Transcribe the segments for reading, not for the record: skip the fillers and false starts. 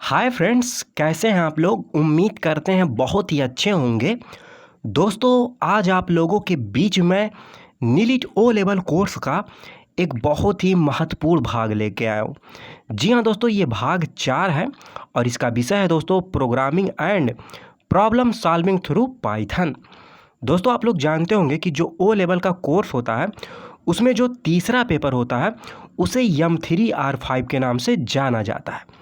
Hi friends, कैसे हैं आप लोग। उम्मीद करते हैं बहुत ही अच्छे होंगे। दोस्तों, आज आप लोगों के बीच में नीट ओ लेवल कोर्स का एक बहुत ही महत्वपूर्ण भाग लेके आया हूँ। जी हाँ दोस्तों, ये भाग 4 है और इसका विषय है दोस्तों programming and problem solving through Python. दोस्तों, आप लोग जानते होंगे कि जो ओ लेवल का कोर्स होता है उसमें जो तीसरा पेपर होता है उसे M3R5 के नाम से जाना जाता है।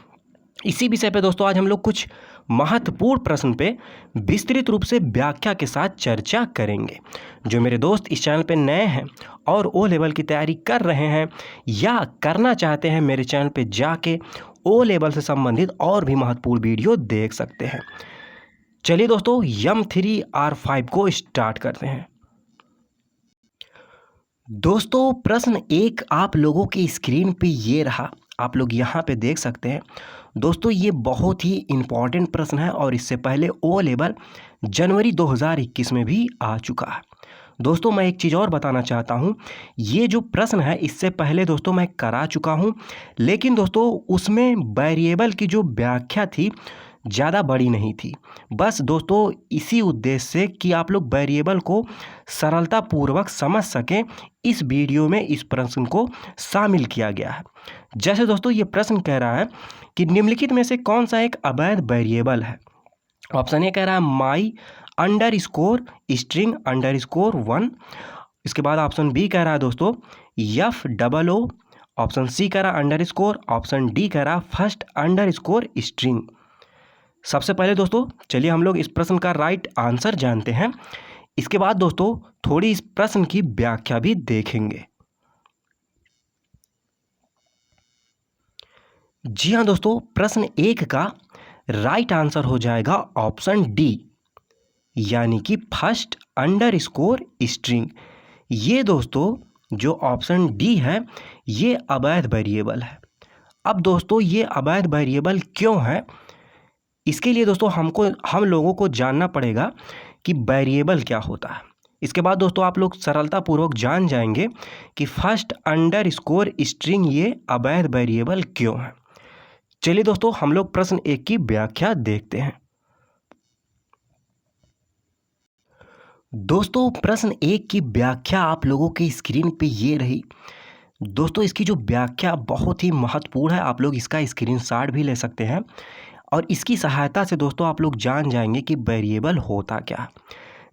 इसी विषय पे दोस्तों आज हम लोग कुछ महत्वपूर्ण प्रश्न पे विस्तृत रूप से व्याख्या के साथ चर्चा करेंगे। जो मेरे दोस्त इस चैनल पे नए हैं और ओ लेवल की तैयारी कर रहे हैं या करना चाहते हैं, मेरे चैनल पे जाके ओ लेवल से संबंधित और भी महत्वपूर्ण वीडियो देख सकते हैं। चलिए दोस्तों, M3R5 को स्टार्ट करते हैं। दोस्तों, प्रश्न 1 आप लोगों की स्क्रीन पे ये रहा, आप लोग यहाँ पे देख सकते हैं। दोस्तों, ये बहुत ही इम्पॉर्टेंट प्रश्न है और इससे पहले ओ लेवल जनवरी 2021 में भी आ चुका है। दोस्तों, मैं एक चीज़ और बताना चाहता हूँ, ये जो प्रश्न है इससे पहले दोस्तों मैं करा चुका हूँ, लेकिन दोस्तों उसमें वेरिएबल की जो व्याख्या थी ज़्यादा बड़ी नहीं थी। बस दोस्तों इसी उद्देश्य से कि आप लोग वेरिएबल को सरलतापूर्वक समझ सकें, इस वीडियो में इस प्रश्न को शामिल किया गया है। जैसे दोस्तों ये प्रश्न कह रहा है कि निम्नलिखित में से कौन सा एक अवैध वेरिएबल है। ऑप्शन ए कह रहा है my under score string under score 1। इसके बाद ऑप्शन बी कह रहा है दोस्तों FOO। ऑप्शन सी कह रहा है अंडर स्कोर। ऑप्शन डी कह रहा है फर्स्ट अंडर स्कोर स्ट्रिंग। सबसे पहले दोस्तों चलिए हम लोग इस प्रश्न का राइट आंसर जानते हैं। इसके बाद दोस्तों थोड़ी इस प्रश्न की व्याख्या भी देखेंगे। जी हाँ दोस्तों, प्रश्न 1 का राइट आंसर हो जाएगा ऑप्शन डी, यानी कि फर्स्ट अंडर स्कोर स्ट्रिंग। ये दोस्तों जो ऑप्शन डी है ये अवैध वेरिएबल है। अब दोस्तों ये अवैध वेरिएबल क्यों है, इसके लिए दोस्तों हम लोगों को जानना पड़ेगा कि वेरिएबल क्या होता है। इसके बाद दोस्तों आप लोग सरलतापूर्वक जान जाएंगे कि फर्स्ट अंडर स्कोर स्ट्रिंग ये अवैध वेरिएबल क्यों है। चलिए दोस्तों हम लोग प्रश्न 1 की व्याख्या देखते हैं। दोस्तों प्रश्न 1 की व्याख्या आप लोगों की स्क्रीन पे ये रही। दोस्तों इसकी जो व्याख्या बहुत ही महत्वपूर्ण है, आप लोग इसका स्क्रीनशॉट भी ले सकते हैं और इसकी सहायता से दोस्तों आप लोग जान जाएंगे कि वेरिएबल होता क्या है।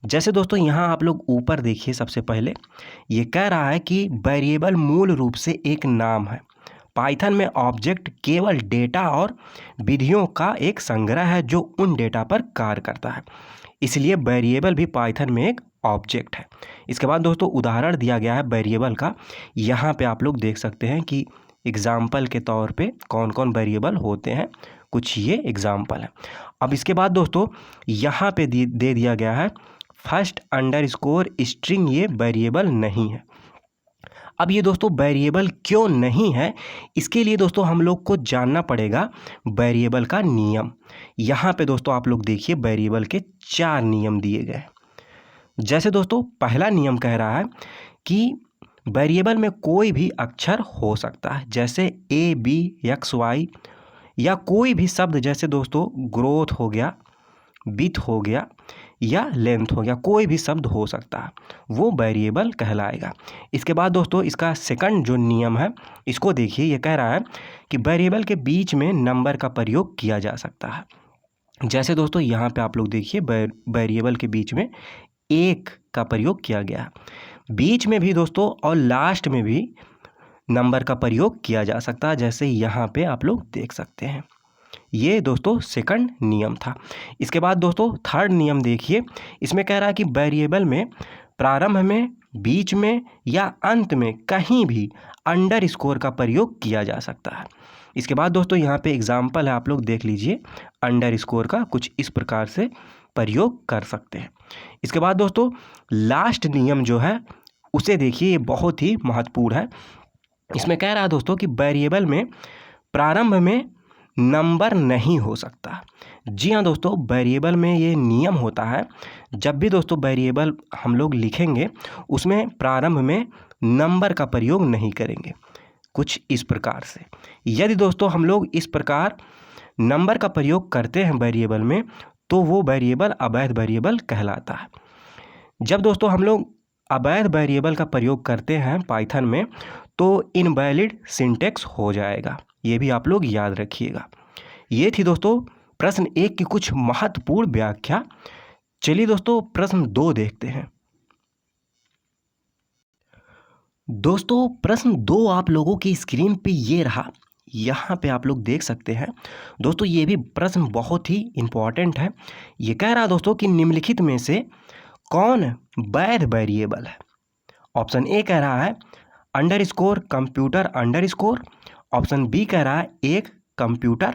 जैसे दोस्तों यहाँ आप लोग ऊपर देखिए, सबसे पहले ये कह रहा है कि वेरिएबल मूल रूप से एक नाम है। पाइथन में ऑब्जेक्ट केवल डेटा और विधियों का एक संग्रह है जो उन डेटा पर कार्य करता है, इसलिए वेरिएबल भी पाइथन में एक ऑब्जेक्ट है। इसके बाद दोस्तों उदाहरण दिया गया है वेरिएबल का, यहाँ पे आप लोग देख सकते हैं कि एग्जाम्पल के तौर पे कौन कौन वेरिएबल होते हैं, कुछ ये एग्जाम्पल है। अब इसके बाद दोस्तों यहाँ पे दे दिया गया है फर्स्ट अंडर स्कोर स्ट्रिंग ये वेरिएबल नहीं है। अब ये दोस्तों वेरिएबल क्यों नहीं है, इसके लिए दोस्तों हम लोग को जानना पड़ेगा वेरिएबल का नियम। यहाँ पे दोस्तों आप लोग देखिए वेरिएबल के 4 नियम दिए गए। जैसे दोस्तों पहला नियम कह रहा है कि वेरिएबल में कोई भी अक्षर हो सकता है, जैसे A, B, X, Y या कोई भी शब्द, जैसे दोस्तों ग्रोथ हो गया, विथ हो गया या लेंथ हो गया, कोई भी शब्द हो सकता है, वो वेरिएबल कहलाएगा। इसके बाद दोस्तों इसका सेकंड जो नियम है इसको देखिए, ये कह रहा है कि वेरिएबल के बीच में नंबर का प्रयोग किया जा सकता है। जैसे दोस्तों यहाँ पे आप लोग देखिए वेरिएबल के बीच में 1 का प्रयोग किया गया, बीच में भी दोस्तों और लास्ट में भी नंबर का प्रयोग किया जा सकता है, जैसे यहाँ पे आप लोग देख सकते हैं। ये दोस्तों सेकंड नियम था। इसके बाद दोस्तों थर्ड नियम देखिए, इसमें कह रहा है कि वेरिएबल में प्रारंभ में, बीच में या अंत में कहीं भी अंडर स्कोर का प्रयोग किया जा सकता है। इसके बाद दोस्तों यहाँ पे एग्जाम्पल है, आप लोग देख लीजिए, अंडर स्कोर का कुछ इस प्रकार से प्रयोग कर सकते हैं। इसके बाद दोस्तों लास्ट नियम जो है उसे देखिए, ये बहुत ही महत्वपूर्ण है। इसमें कह रहा है दोस्तों कि वेरिएबल में प्रारंभ में नंबर नहीं हो सकता। जी हाँ दोस्तों, वेरिएबल में ये नियम होता है, जब भी दोस्तों वेरिएबल हम लोग लिखेंगे उसमें प्रारंभ में नंबर का प्रयोग नहीं करेंगे, कुछ इस प्रकार से। यदि दोस्तों हम लोग इस प्रकार नंबर का प्रयोग करते हैं वेरिएबल में तो वो वेरिएबल अवैध वेरिएबल कहलाता है। जब दोस्तों हम लोग अवैध वेरिएबल का प्रयोग करते हैं पाइथन में तो इनवैलिड सिंटैक्स हो जाएगा, ये भी आप लोग याद रखिएगा। ये थी दोस्तों प्रश्न 1 की कुछ महत्वपूर्ण व्याख्या। चलिए दोस्तों प्रश्न 2 देखते हैं। दोस्तों प्रश्न 2 आप लोगों की स्क्रीन पे ये रहा, यहाँ पे आप लोग देख सकते हैं। दोस्तों ये भी प्रश्न बहुत ही इम्पॉर्टेंट है। ये कह रहा दोस्तों कि निम्नलिखित में से कौन वैध वेरिएबल है। ऑप्शन ए कह रहा है underscore computer underscore, option B कह रहा है एक कंप्यूटर।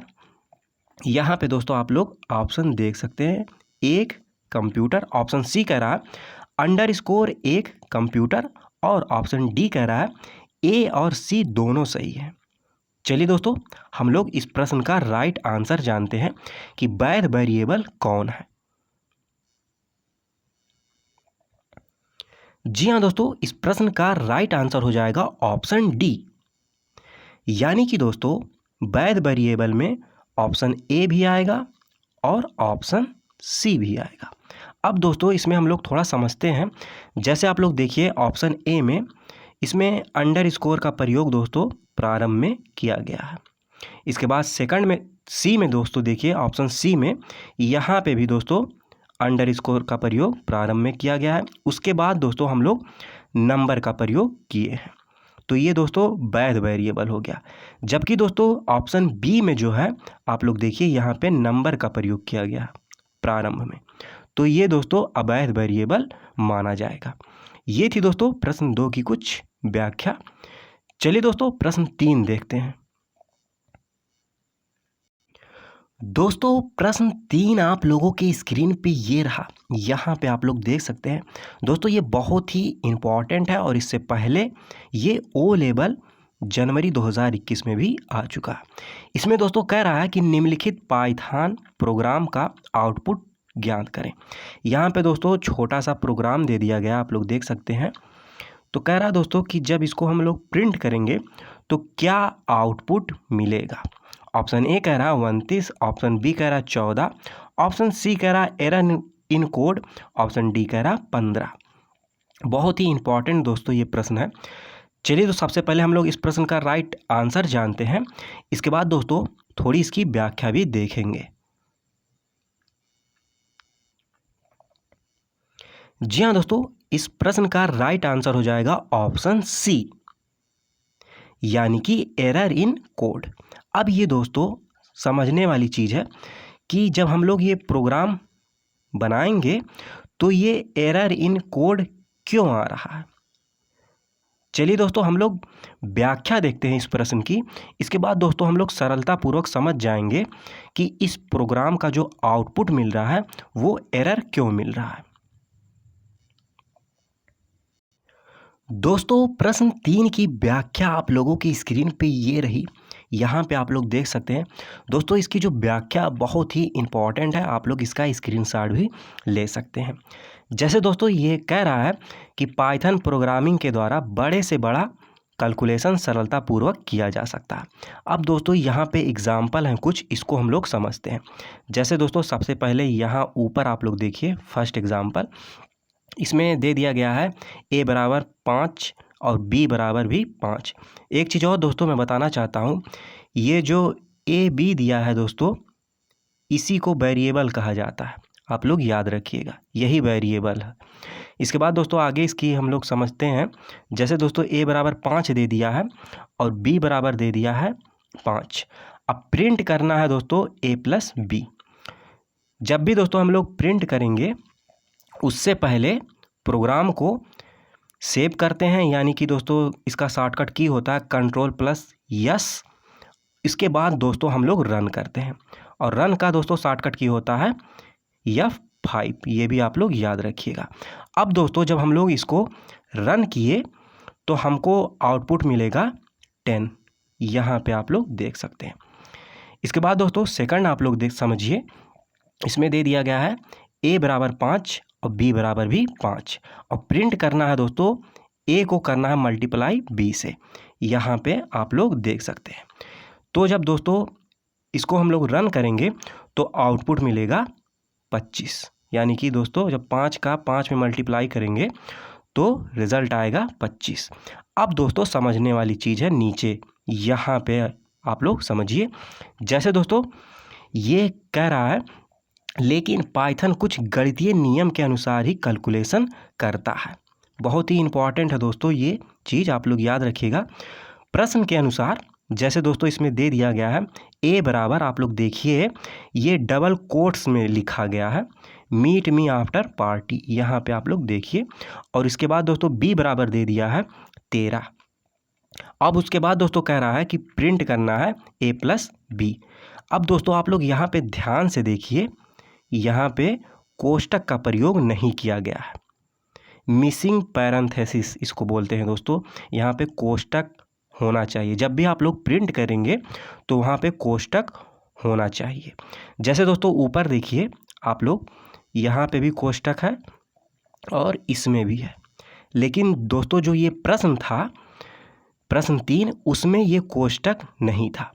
यहाँ पे दोस्तों आप लोग ऑप्शन देख सकते हैं, एक कंप्यूटर। ऑप्शन सी कह रहा है अंडरस्कोर एक कंप्यूटर, और ऑप्शन डी कह रहा है ए और सी दोनों सही है। चलिए दोस्तों हम लोग इस प्रश्न का राइट आंसर जानते हैं कि वैध वेरिएबल कौन है। जी हाँ दोस्तों, इस प्रश्न का राइट आंसर हो जाएगा ऑप्शन डी, यानी कि दोस्तों वैध वेरिएबल में ऑप्शन ए भी आएगा और ऑप्शन सी भी आएगा। अब दोस्तों इसमें हम लोग थोड़ा समझते हैं। जैसे आप लोग देखिए ऑप्शन ए में इसमें अंडरस्कोर का प्रयोग दोस्तों प्रारंभ में किया गया है। इसके बाद सेकंड में सी में दोस्तों देखिए ऑप्शन सी में यहाँ पे भी दोस्तों अंडरस्कोर का प्रयोग प्रारंभ में किया गया है। उसके बाद दोस्तों हम लोग नंबर का प्रयोग किए हैं, तो ये दोस्तों वैध वेरिएबल हो गया। जबकि दोस्तों ऑप्शन बी में जो है आप लोग देखिए यहाँ पे नंबर का प्रयोग किया गया प्रारंभ में, तो ये दोस्तों अवैध वेरिएबल माना जाएगा। ये थी दोस्तों प्रश्न 2 की कुछ व्याख्या। चलिए दोस्तों प्रश्न 3 देखते हैं। दोस्तों प्रश्न 3 आप लोगों के स्क्रीन पे ये रहा, यहाँ पे आप लोग देख सकते हैं। दोस्तों ये बहुत ही इम्पॉर्टेंट है और इससे पहले ये ओ लेवल जनवरी 2021 में भी आ चुका है। इसमें दोस्तों कह रहा है कि निम्नलिखित पाइथन प्रोग्राम का आउटपुट ज्ञात करें। यहाँ पे दोस्तों छोटा सा प्रोग्राम दे दिया गया, आप लोग देख सकते हैं। तो कह रहा है दोस्तों कि जब इसको हम लोग प्रिंट करेंगे तो क्या आउटपुट मिलेगा। ऑप्शन ए कह रहा है 29, ऑप्शन बी कह रहा है 14, ऑप्शन सी कह रहा है error in code, option D कह रहा है 15। बहुत ही इंपॉर्टेंट दोस्तों ये प्रश्न है। चलिए तो सबसे पहले हम लोग इस प्रश्न का राइट आंसर जानते हैं, इसके बाद दोस्तों थोड़ी इसकी व्याख्या भी देखेंगे। जी हाँ दोस्तों, इस प्रश्न का राइट आंसर हो जाएगा ऑप्शन सी, यानी कि एरर इन कोड। अब ये दोस्तों समझने वाली चीज़ है कि जब हम लोग ये प्रोग्राम बनाएंगे तो ये एरर इन कोड क्यों आ रहा है। चलिए दोस्तों हम लोग व्याख्या देखते हैं इस प्रश्न की, इसके बाद दोस्तों हम लोग सरलतापूर्वक समझ जाएंगे कि इस प्रोग्राम का जो आउटपुट मिल रहा है वो एरर क्यों मिल रहा है। दोस्तों प्रश्न 3 की व्याख्या आप लोगों की स्क्रीन पे ये रही, यहाँ पे आप लोग देख सकते हैं। दोस्तों इसकी जो व्याख्या बहुत ही इम्पॉर्टेंट है, आप लोग इसका स्क्रीनशॉट भी ले सकते हैं। जैसे दोस्तों ये कह रहा है कि पाइथन प्रोग्रामिंग के द्वारा बड़े से बड़ा कैलकुलेशन सरलतापूर्वक किया जा सकता है। अब दोस्तों यहाँ पे एग्जाम्पल हैं कुछ, इसको हम लोग समझते हैं। जैसे दोस्तों सबसे पहले यहाँ ऊपर आप लोग देखिए फर्स्ट एग्जाम्पल, इसमें दे दिया गया है a बराबर 5 और b बराबर भी 5। एक चीज़ और दोस्तों मैं बताना चाहता हूँ, ये जो a b दिया है दोस्तों इसी को वेरिएबल कहा जाता है, आप लोग याद रखिएगा, यही वेरिएबल है। इसके बाद दोस्तों आगे इसकी हम लोग समझते हैं। जैसे दोस्तों a बराबर 5 दे दिया है और b बराबर दे दिया है 5। अब प्रिंट करना है दोस्तों a प्लस b। जब भी दोस्तों हम लोग प्रिंट करेंगे उससे पहले प्रोग्राम को सेव करते हैं, यानी कि दोस्तों इसका शॉर्टकट की होता है Ctrl+S। इसके बाद दोस्तों हम लोग रन करते हैं और रन का दोस्तों शॉर्टकट की होता है F5, ये भी आप लोग याद रखिएगा। अब दोस्तों जब हम लोग इसको रन किए तो हमको आउटपुट मिलेगा 10, यहाँ पे आप लोग देख सकते हैं। इसके बाद दोस्तों सेकंड आप लोग देख समझिए, इसमें दे दिया गया है a बराबर 5 और b बराबर भी 5 और प्रिंट करना है दोस्तों a को करना है मल्टीप्लाई b से, यहाँ पे आप लोग देख सकते हैं। तो जब दोस्तों इसको हम लोग रन करेंगे तो आउटपुट मिलेगा 25। यानी कि दोस्तों जब 5 का 5 में मल्टीप्लाई करेंगे तो रिज़ल्ट आएगा 25। अब दोस्तों समझने वाली चीज़ है नीचे, यहाँ पे आप लोग समझिए। जैसे दोस्तों ये कह रहा है लेकिन पाइथन कुछ गणितीय नियम के अनुसार ही कैलकुलेशन करता है। बहुत ही इम्पॉर्टेंट है दोस्तों ये चीज़, आप लोग याद रखिएगा। प्रश्न के अनुसार जैसे दोस्तों इसमें दे दिया गया है ए बराबर, आप लोग देखिए ये डबल कोट्स में लिखा गया है, मीट मी आफ्टर पार्टी, यहाँ पे आप लोग देखिए। और इसके बाद दोस्तों बी बराबर दे दिया है 13। अब उसके बाद दोस्तों कह रहा है कि प्रिंट करना है ए प्लस बी। अब दोस्तों आप लोग यहाँ पे ध्यान से देखिए, यहाँ पे कोष्टक का प्रयोग नहीं किया गया है, मिसिंग पैरेंथेसिस इसको बोलते हैं दोस्तों। यहाँ पे कोष्टक होना चाहिए, जब भी आप लोग प्रिंट करेंगे तो वहाँ पे कोष्टक होना चाहिए। जैसे दोस्तों ऊपर देखिए आप लोग, यहाँ पे भी कोष्टक है और इसमें भी है, लेकिन दोस्तों जो ये प्रश्न था प्रश्न 3, उसमें ये कोष्टक नहीं था,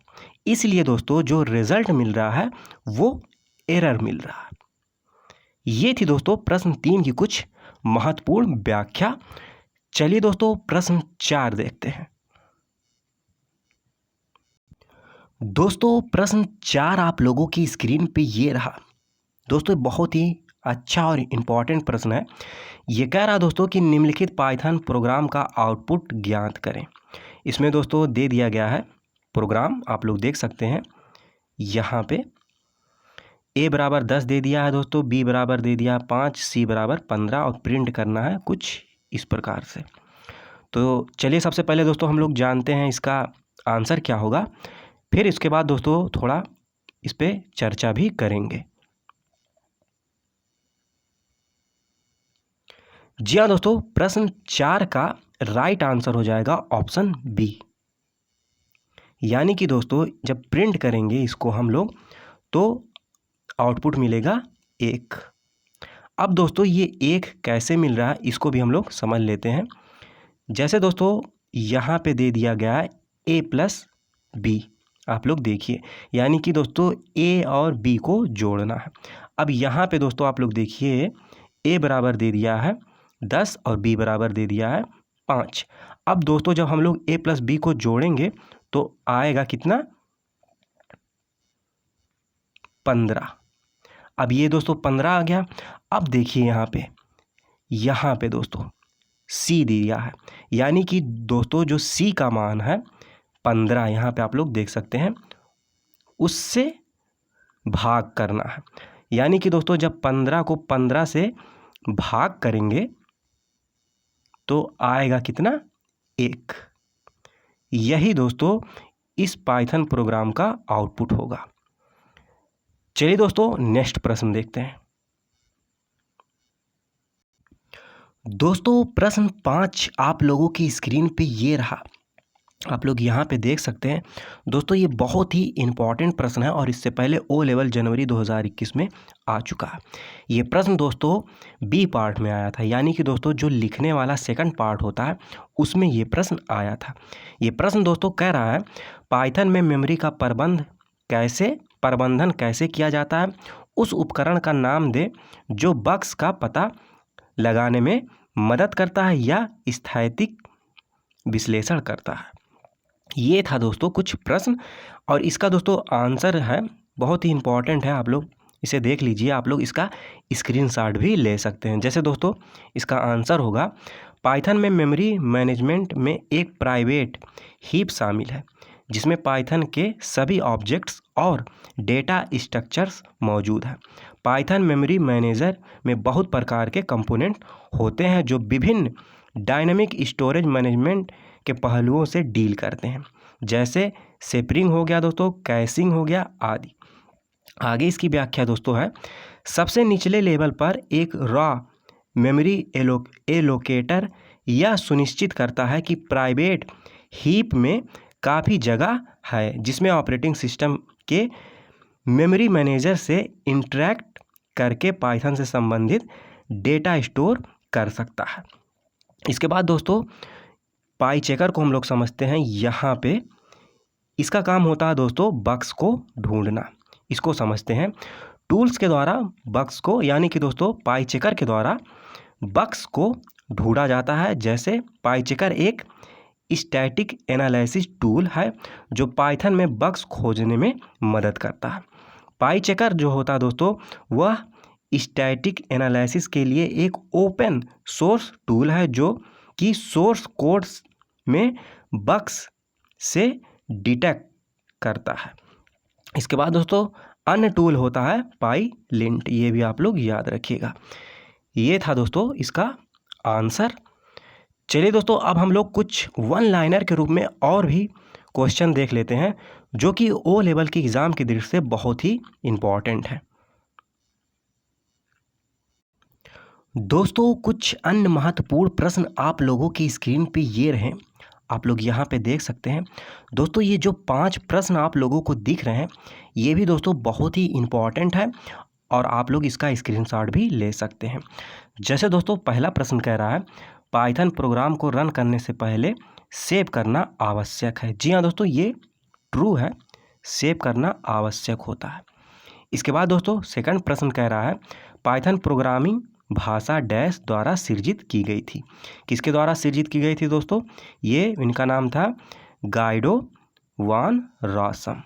इसलिए दोस्तों जो रिजल्ट मिल रहा है वो एरर मिल रहा है। ये थी दोस्तों प्रश्न 3 की कुछ महत्वपूर्ण व्याख्या। चलिए दोस्तों प्रश्न 4 देखते हैं। दोस्तों प्रश्न 4 आप लोगों की स्क्रीन पे ये रहा। दोस्तों बहुत ही अच्छा और इम्पॉर्टेंट प्रश्न है। ये कह रहा दोस्तों कि निम्नलिखित पाइथन प्रोग्राम का आउटपुट ज्ञात करें। इसमें दोस्तों दे दिया गया है प्रोग्राम, आप लोग देख सकते हैं यहाँ पे ए बराबर 10 दे दिया है दोस्तों, बी बराबर दे दिया 5, सी बराबर 15 और प्रिंट करना है कुछ इस प्रकार से। तो चलिए सबसे पहले दोस्तों हम लोग जानते हैं इसका आंसर क्या होगा, फिर इसके बाद दोस्तों थोड़ा इस पर चर्चा भी करेंगे। जी हाँ दोस्तों, प्रश्न 4 का राइट आंसर हो जाएगा ऑप्शन बी। यानी कि दोस्तों जब प्रिंट करेंगे इसको हम लोग तो आउटपुट मिलेगा 1। अब दोस्तों ये 1 कैसे मिल रहा है इसको भी हम लोग समझ लेते हैं। जैसे दोस्तों यहाँ पे दे दिया गया है ए प्लस बी, आप लोग देखिए, यानी कि दोस्तों ए और बी को जोड़ना है। अब यहाँ पे दोस्तों आप लोग देखिए ए बराबर दे दिया है 10 और बी बराबर दे दिया है 5। अब दोस्तों जब हम लोग ए प्लस बी को जोड़ेंगे तो आएगा कितना, 15। अब ये दोस्तों 15 आ गया। अब देखिए यहाँ पे दोस्तों सी दिया है, यानी कि दोस्तों जो सी का मान है 15, यहाँ पे आप लोग देख सकते हैं, उससे भाग करना है। यानी कि दोस्तों जब 15 को 15 से भाग करेंगे तो आएगा कितना, 1। यही दोस्तों इस पाइथन प्रोग्राम का आउटपुट होगा। चलिए दोस्तों नेक्स्ट प्रश्न देखते हैं। दोस्तों प्रश्न 5 आप लोगों की स्क्रीन पे ये रहा, आप लोग यहाँ पे देख सकते हैं। दोस्तों ये बहुत ही इम्पॉर्टेंट प्रश्न है और इससे पहले ओ लेवल जनवरी 2021 में आ चुका है। ये प्रश्न दोस्तों बी पार्ट में आया था, यानी कि दोस्तों जो लिखने वाला सेकंड पार्ट होता है उसमें ये प्रश्न आया था। ये प्रश्न दोस्तों कह रहा है पाइथन में मेमोरी का प्रबंधन कैसे किया जाता है, उस उपकरण का नाम दे जो बग्स का पता लगाने में मदद करता है या स्थैतिक विश्लेषण करता है। ये था दोस्तों कुछ प्रश्न और इसका दोस्तों आंसर है, बहुत ही इम्पॉर्टेंट है, आप लोग इसे देख लीजिए, आप लोग इसका स्क्रीनशॉट भी ले सकते हैं। जैसे दोस्तों इसका आंसर होगा पाइथन में मेमोरी मैनेजमेंट में एक प्राइवेट हीप शामिल है जिसमें पाइथन के सभी ऑब्जेक्ट्स और डेटा स्ट्रक्चर्स मौजूद है। पाइथन मेमोरी मैनेजर में बहुत प्रकार के कंपोनेंट होते हैं जो विभिन्न डायनेमिक स्टोरेज मैनेजमेंट के पहलुओं से डील करते हैं, जैसे शेपरिंग हो गया दोस्तों, कैशिंग हो गया आदि। आगे इसकी व्याख्या दोस्तों है, सबसे निचले लेवल पर एक रॉ मेमोरी एलोकेटर यह सुनिश्चित करता है कि प्राइवेट हीप में काफ़ी जगह है जिसमें ऑपरेटिंग सिस्टम के मेमोरी मैनेजर से इंटरैक्ट करके पाइथन से संबंधित डेटा स्टोर कर सकता है। इसके बाद दोस्तों पाई चेकर को हम लोग समझते हैं। यहाँ पे इसका काम होता है दोस्तों बग्स को ढूंढना। इसको समझते हैं। टूल्स के द्वारा बग्स को, यानी कि दोस्तों पाई चेकर के द्वारा बग्स को ढूंढा जाता है। जैसे पाई चेकर एक स्टैटिक एनालिसिस टूल है जो पाइथन में बग्स खोजने में मदद करता है। पाई चेकर जो होता है दोस्तों वह स्टैटिक एनालिसिस के लिए एक ओपन सोर्स टूल है जो कि सोर्स कोड्स में बग्स से डिटेक्ट करता है। इसके बाद दोस्तों अन्य टूल होता है पाईलिंट, ये भी आप लोग याद रखिएगा। ये था दोस्तों इसका आंसर। चलिए दोस्तों अब हम लोग कुछ वन लाइनर के रूप में और भी क्वेश्चन देख लेते हैं जो कि ओ लेवल की एग्ज़ाम की दृष्टि से बहुत ही इम्पॉर्टेंट है। दोस्तों कुछ अन्य महत्वपूर्ण प्रश्न आप लोगों की स्क्रीन पे ये रहे, आप लोग यहाँ पे देख सकते हैं। दोस्तों ये जो 5 प्रश्न आप लोगों को दिख रहे हैं ये भी दोस्तों बहुत ही इम्पॉर्टेंट है और आप लोग इसका स्क्रीनशॉट भी ले सकते हैं। जैसे दोस्तों पहला प्रश्न कह रहा है पाइथन प्रोग्राम को रन करने से पहले सेव करना आवश्यक है। जी हाँ दोस्तों ये ट्रू है, सेव करना आवश्यक होता है। इसके बाद दोस्तों सेकंड प्रश्न कह रहा है पाइथन प्रोग्रामिंग भाषा डैश द्वारा सृजित की गई थी। किसके द्वारा सृजित की गई थी दोस्तों? ये इनका नाम था गाइडो वान रॉसम।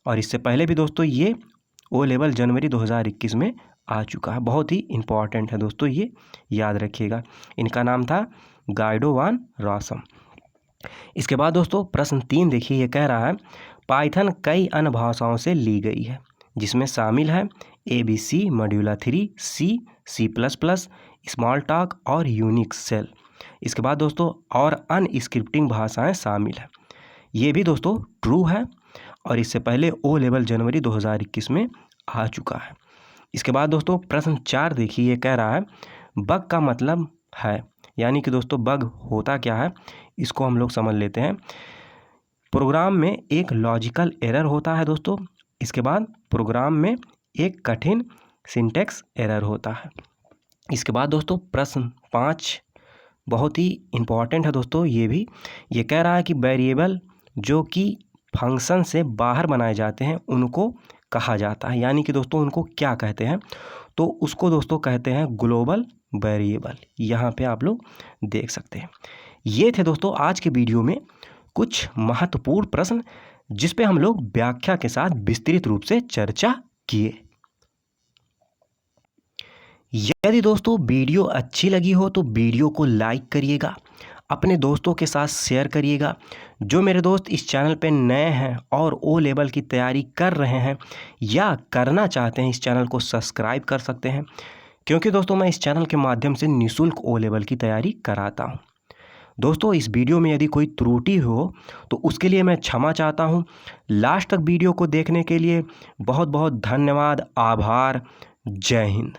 और इससे पहले भी दोस्तों ये ओ लेवल जनवरी 2021 में आ चुका है। बहुत ही इम्पॉर्टेंट है दोस्तों, ये याद रखिएगा। इनका नाम था गाइडो वान रॉसम। इसके बाद दोस्तों प्रश्न 3 देखिए, ये कह रहा है पाइथन कई अन्य भाषाओं से ली गई है जिसमें शामिल है ABC, मॉड्यूला 3, C++, स्मॉल टॉक और यूनिक्स सेल। इसके बाद दोस्तों और अन्य स्क्रिप्टिंग भाषाएं शामिल हैं। ये भी दोस्तों ट्रू है और इससे पहले ओ लेवल जनवरी 2021 में आ चुका है। इसके बाद दोस्तों प्रश्न 4 देखिए, ये कह रहा है बग का मतलब है, यानी कि दोस्तों बग होता क्या है इसको हम लोग समझ लेते हैं। प्रोग्राम में एक लॉजिकल एरर होता है दोस्तों। इसके बाद प्रोग्राम में एक कठिन सिंटैक्स एरर होता है। इसके बाद दोस्तों प्रश्न 5 बहुत ही इम्पॉर्टेंट है दोस्तों। ये कह रहा है कि वेरिएबल जो कि फंक्शन से बाहर बनाए जाते हैं उनको कहा जाता है, यानी कि दोस्तों उनको क्या कहते हैं? तो उसको दोस्तों कहते हैं ग्लोबल वेरिएबल। यहाँ पे आप लोग देख सकते हैं। ये थे दोस्तों आज के वीडियो में कुछ महत्वपूर्ण प्रश्न जिस पे हम लोग व्याख्या के साथ विस्तृत रूप से चर्चा किए। यदि दोस्तों वीडियो अच्छी लगी हो तो वीडियो को लाइक करिएगा, अपने दोस्तों के साथ शेयर करिएगा। जो मेरे दोस्त इस चैनल पे नए हैं और ओ लेवल की तैयारी कर रहे हैं या करना चाहते हैं, इस चैनल को सब्सक्राइब कर सकते हैं, क्योंकि दोस्तों मैं इस चैनल के माध्यम से निःशुल्क ओ लेवल की तैयारी कराता हूँ। दोस्तों इस वीडियो में यदि कोई त्रुटि हो तो उसके लिए मैं क्षमा चाहता हूँ। लास्ट तक वीडियो को देखने के लिए बहुत बहुत धन्यवाद, आभार। जय हिंद।